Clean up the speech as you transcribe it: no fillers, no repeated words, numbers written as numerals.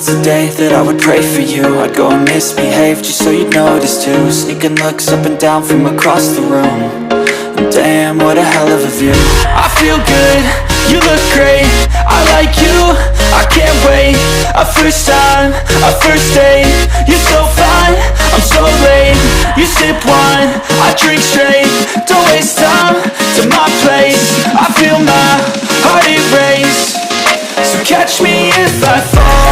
It's the day that I would pray for you. I'd go and misbehave just so you'd notice too. Sneaking looks up and down from across the room. And damn, what a hell of a view. I feel good, you look great, I like you, I can't wait. A first time, a first date. You're so fine, I'm so late. You sip wine, I drink straight. Don't waste time to my place. I feel my heart erase. So catch me if I fall.